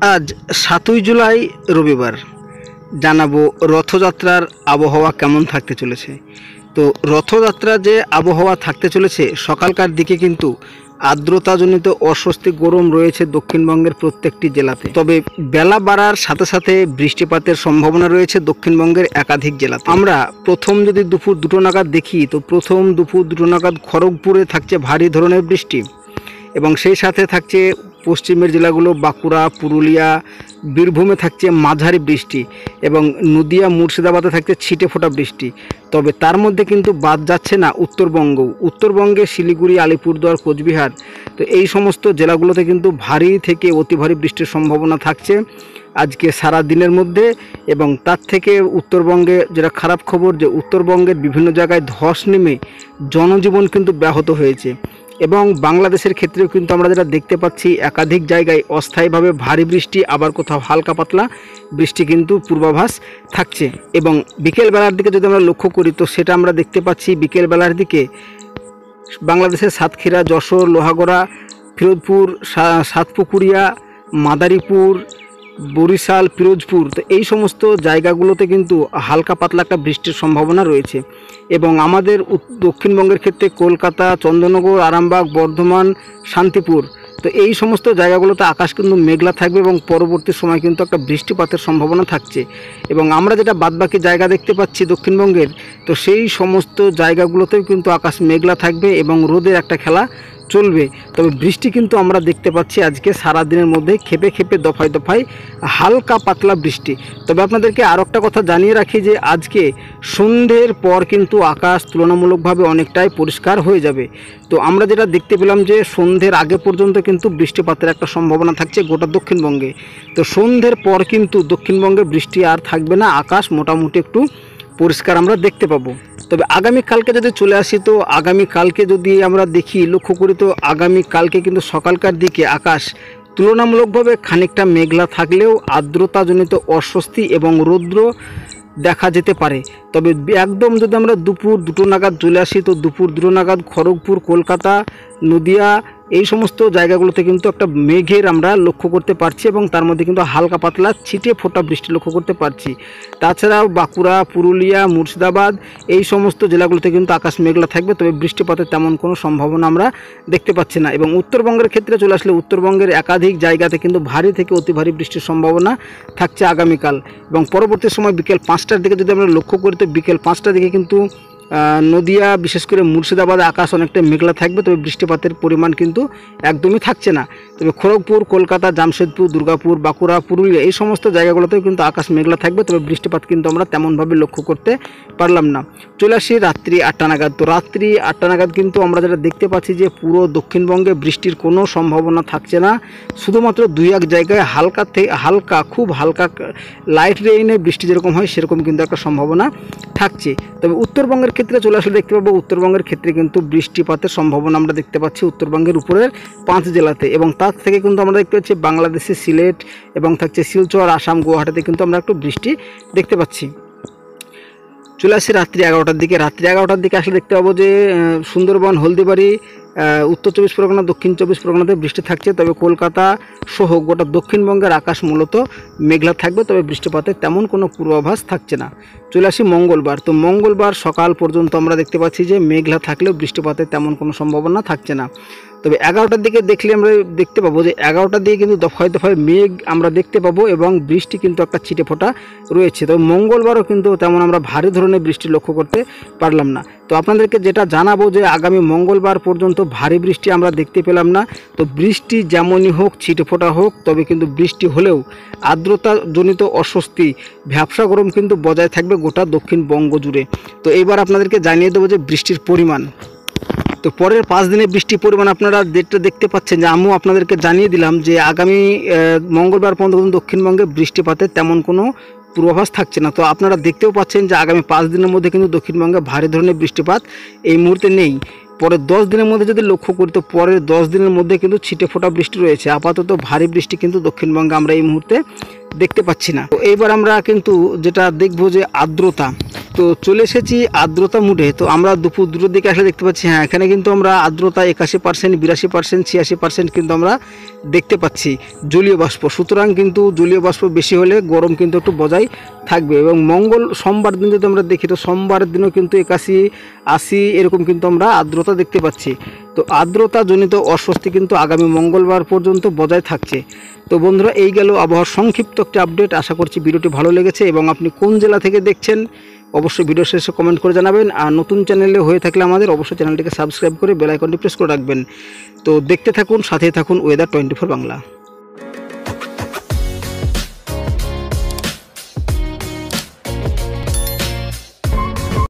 আজ ৭ই জুলাই রবিবার। জানাবো রথযাত্রার আবহাওয়া কেমন থাকতে চলেছে। তো রথযাত্রা যে আবহাওয়া থাকতে চলেছে, সকালকার দিকে কিন্তু আর্দ্রতাজনিত অস্বস্তি গরম রয়েছে দক্ষিণবঙ্গের প্রত্যেকটি জেলাতে। তবে বেলা বাড়ার সাথে সাথে বৃষ্টিপাতের সম্ভাবনা রয়েছে দক্ষিণবঙ্গের একাধিক জেলাতে। আমরা প্রথম যদি দুপুর 2টো নাগাদ দেখি, তো প্রথম দুপুর 2টো নাগাদ খড়গপুরে থাকছে ভারী ধরনের বৃষ্টি, এবং সেই সাথে থাকছে পশ্চিমের জেলাগুলো বাঁকুড়া, পুরুলিয়া, বীরভূমে থাকছে মাঝারি বৃষ্টি, এবং নদিয়া, মুর্শিদাবাদে থাকছে ছিটে ফোটা বৃষ্টি। তবে তার মধ্যে কিন্তু বাদ যাচ্ছে না উত্তরবঙ্গে শিলিগুড়ি, আলিপুরদুয়ার, কোচবিহার, তো এই সমস্ত জেলাগুলোতে কিন্তু ভারী থেকে অতি ভারী বৃষ্টির সম্ভাবনা থাকছে আজকে সারা দিনের মধ্যে। এবং তার থেকে উত্তরবঙ্গে যেটা খারাপ খবর, যে উত্তরবঙ্গের বিভিন্ন জায়গায় ধস নেমে জনজীবন কিন্তু ব্যাহত হয়েছে। এবং বাংলাদেশের ক্ষেত্রেও কিন্তু আমরা যেটা দেখতে পাচ্ছি, একাধিক জায়গায় অস্থায়ীভাবে ভারী বৃষ্টি, আবার কোথাও হালকা পাতলা বৃষ্টি কিন্তু পূর্বাভাস থাকছে। এবং বিকেলবেলার দিকে যদি আমরা লক্ষ্য করি, তো সেটা আমরা দেখতে পাচ্ছি বিকেলবেলার দিকে বাংলাদেশের সাতক্ষীরা, যশোর, লোহাগড়া, ফিরোজপুর, সাতপুকুরিয়া, মাদারীপুর, বরিশাল, পিরোজপুর, তো এই সমস্ত জায়গাগুলোতে কিন্তু হালকা পাতলা একটা বৃষ্টির সম্ভাবনা রয়েছে। এবং আমাদের দক্ষিণবঙ্গের ক্ষেত্রে কলকাতা, চন্দননগর, আরামবাগ, বর্ধমান, শান্তিপুর, তো এই সমস্ত জায়গাগুলোতে আকাশ কিন্তু মেঘলা থাকবে এবং পরবর্তী সময় কিন্তু একটা বৃষ্টিপাতের সম্ভাবনা থাকছে। এবং আমরা যেটা বাদবাকি জায়গা দেখতে পাচ্ছি দক্ষিণবঙ্গের, তো সেই সমস্ত জায়গাগুলোতেও কিন্তু আকাশ মেঘলা থাকবে এবং রোদের একটা খেলা চলবে। তবে বৃষ্টি কিন্তু আমরা দেখতে পাচ্ছি আজকে সারা দিনের মধ্যে খেপে খেপে দফায় দফায় হালকা পাতলা বৃষ্টি। তবে আপনাদেরকে আরও একটা কথা জানিয়ে রাখি, যে আজকে সন্ধ্যের পর কিন্তু আকাশ তুলনামূলকভাবে অনেকটাই পরিষ্কার হয়ে যাবে। তো আমরা যেটা দেখতে পেলাম, যে সন্ধ্যের আগে পর্যন্ত কিন্তু বৃষ্টিপাতের একটা সম্ভাবনা থাকছে গোটা দক্ষিণবঙ্গে। তো সন্ধ্যের পর কিন্তু দক্ষিণবঙ্গে বৃষ্টি আর থাকবে না, আকাশ মোটামুটি একটু পরিষ্কার আমরা দেখতে পাবো। তবে আগামীকালকে যদি চলে আসি, তো আগামীকালকে যদি আমরা দেখি, লক্ষ্য করি, তো আগামীকালকে কিন্তু সকালকার দিকে আকাশ তুলনামূলকভাবে খানিকটা মেঘলা থাকলেও আর্দ্রতাজনিত অস্বস্তি এবং রৌদ্র দেখা যেতে পারে। তবে একদম যদি আমরা দুপুর 2টো নাগাদ চলে আসি, তো দুপুর 2টো নাগাদ খড়গপুর, কলকাতা, নদিয়া, এই সমস্ত জায়গাগুলোতে কিন্তু একটা মেঘের আমরা লক্ষ্য করতে পারছি, এবং তার মধ্যে কিন্তু হালকা পাতলা ছিটে ফোটা বৃষ্টি লক্ষ্য করতে পারছি। তাছাড়াও বাঁকুড়া, পুরুলিয়া, মুর্শিদাবাদ, এই সমস্ত জেলাগুলোতে কিন্তু আকাশ মেঘলা থাকবে, তবে বৃষ্টিপাতের তেমন কোনো সম্ভাবনা আমরা দেখতে পাচ্ছি না। এবং উত্তরবঙ্গের ক্ষেত্রে চলে আসলে উত্তরবঙ্গের একাধিক জায়গাতে কিন্তু ভারী থেকে অতি ভারী বৃষ্টির সম্ভাবনা থাকছে আগামীকাল। এবং পরবর্তী সময় বিকেল 5টার দিকে যদি আমরা লক্ষ্য করি, তো বিকেল 5টার দিকে কিন্তু নদিয়া, বিশেষ করে মুর্শিদাবাদে আকাশ অনেকটা মেঘলা থাকবে, তবে বৃষ্টিপাতের পরিমাণ কিন্তু একদমই থাকছে না। তবে খড়গপুর, কলকাতা, জামশেদপুর, দুর্গাপুর, বাঁকুড়া, পুরুলিয়া, এই সমস্ত জায়গাগুলোতেও কিন্তু আকাশ মেঘলা থাকবে, তবে বৃষ্টিপাত কিন্তু আমরা তেমনভাবে লক্ষ্য করতে পারলাম না। চলে আসি রাত্রি 8টা নাগাদ। তো রাত্রি 8টা নাগাদ কিন্তু আমরা যেটা দেখতে পাচ্ছি, যে পুরো দক্ষিণবঙ্গে বৃষ্টির কোনো সম্ভাবনা থাকছে না। শুধুমাত্র 2-1 জায়গায় হালকা খুব হালকা লাইট রেইনে বৃষ্টি যেরকম হয় সেরকম কিন্তু একটা সম্ভাবনা থাকছে। তবে উত্তরবঙ্গের ক্ষেত্রে চলে আসলে দেখতে পাবো, উত্তরবঙ্গের ক্ষেত্রে কিন্তু বৃষ্টিপাতের সম্ভাবনা আমরা দেখতে পাচ্ছি উত্তরবঙ্গের উপরের 5 জেলাতে। এবং তার থেকে কিন্তু আমরা দেখতে পাচ্ছি বাংলাদেশের সিলেট এবং থাকছে শিলচর, আসাম, গুয়াহাটিতে কিন্তু আমরা একটু বৃষ্টি দেখতে পাচ্ছি। চলে আসি রাত্রি 11টার দিকে। রাত্রি 11টার দিকে আসলে দেখতে পাবো, যে সুন্দরবন, হলদিবাড়ি, উত্তর 24 পরগনা, দক্ষিণ 24 পরগনাতে বৃষ্টি থাকছে। তবে কলকাতা সহ গোটা দক্ষিণবঙ্গের আকাশ মূলত মেঘলা থাকবে, তবে বৃষ্টিপাতের তেমন কোনো পূর্বাভাস থাকছে না। চলে আসি মঙ্গলবার। তো মঙ্গলবার সকাল পর্যন্ত আমরা দেখতে পাচ্ছি যে মেঘলা থাকলেও বৃষ্টিপাতের তেমন কোনো সম্ভাবনা থাকছে না। তবে 11টার দিকে দেখলে আমরা দেখতে পাবো, যে 11টার দিকে কিন্তু দফায় দফায় মেঘ আমরা দেখতে পাবো এবং বৃষ্টি কিন্তু একটা ছিটে ফোটা রয়েছে। তবে মঙ্গলবারও কিন্তু তেমন আমরা ভারী ধরনের বৃষ্টি লক্ষ্য করতে পারলাম না। তো আপনাদেরকে যেটা জানাবো, যে আগামী মঙ্গলবার পর্যন্ত ভারী বৃষ্টি আমরা দেখতে পেলাম না। তো বৃষ্টি যেমনই হোক, ছিটে ফোটা হোক, তবে কিন্তু বৃষ্টি হলেও আর্দ্রতাজনিত অস্বস্তি, ভ্যাপসা গরম কিন্তু বজায় থাকবে গোটা দক্ষিণবঙ্গ জুড়ে। তো এবার আপনাদেরকে জানিয়ে দেবো যে বৃষ্টির পরিমাণ। তো পরের 5 দিনে বৃষ্টির পরিমাণ আপনারা যেটা দেখতে পাচ্ছেন, যে আমিও আপনাদেরকে জানিয়ে দিলাম, যে আগামী মঙ্গলবার পর্যন্ত দক্ষিণবঙ্গে বৃষ্টিপাতের তেমন কোনো পূর্বাভাস থাকছে না। তো আপনারা দেখতেও পাচ্ছেন যে আগামী 5 দিনের মধ্যে কিন্তু দক্ষিণবঙ্গে ভারী ধরনের বৃষ্টিপাত এই মুহূর্তে নেই। পরের 10 দিনের মধ্যে যদি লক্ষ্য করি, তো পরের 10 দিনের মধ্যে কিন্তু ছিটে ফোটা বৃষ্টি রয়েছে। আপাতত ভারী বৃষ্টি কিন্তু দক্ষিণবঙ্গে আমরা এই মুহূর্তে দেখতে পাচ্ছি না। তো এইবার আমরা কিন্তু যেটা দেখব, যে আর্দ্রতা। তো তো চলে এসেছি আর্দ্রতা মুডে। তো আমরা দুপুর দুটোর দিকে আসলে দেখতে পাচ্ছি, হ্যাঁ এখানে কিন্তু আমরা আর্দ্রতা 81%, 82%, 86% কিন্তু আমরা দেখতে পাচ্ছি জলীয় বাষ্প। সুতরাং কিন্তু জলীয় বাষ্প বেশি হলে গরম কিন্তু একটু বজায় থাকবে। এবং সোমবার দিন যদি আমরা দেখি, তো সোমবারের দিনও কিন্তু 81, 80 এরকম কিন্তু আমরা আর্দ্রতা দেখতে পাচ্ছি। তো আর্দ্রতা জনিত অস্বস্তি কিন্তু আগামী মঙ্গলবার পর্যন্ত বজায় থাকছে। তো বন্ধুরা, এই গেল আবহাওয়ার সংক্ষিপ্ত একটি আপডেট। আশা করছি ভিডিওটি ভালো লেগেছে এবং আপনি কোন জেলা থেকে দেখছেন অবশ্যই ভিডিও শেষে কমেন্ট করে জানাবেন। আর নতুন চ্যানেলে হয়ে থাকলে আমাদের অবশ্যই চ্যানেলটিকে সাবস্ক্রাইব করে বেল আইকনটি প্রেস করে রাখবেন। তো দেখতে থাকুন, সাথে থাকুন ওয়েদার 24 বাংলা।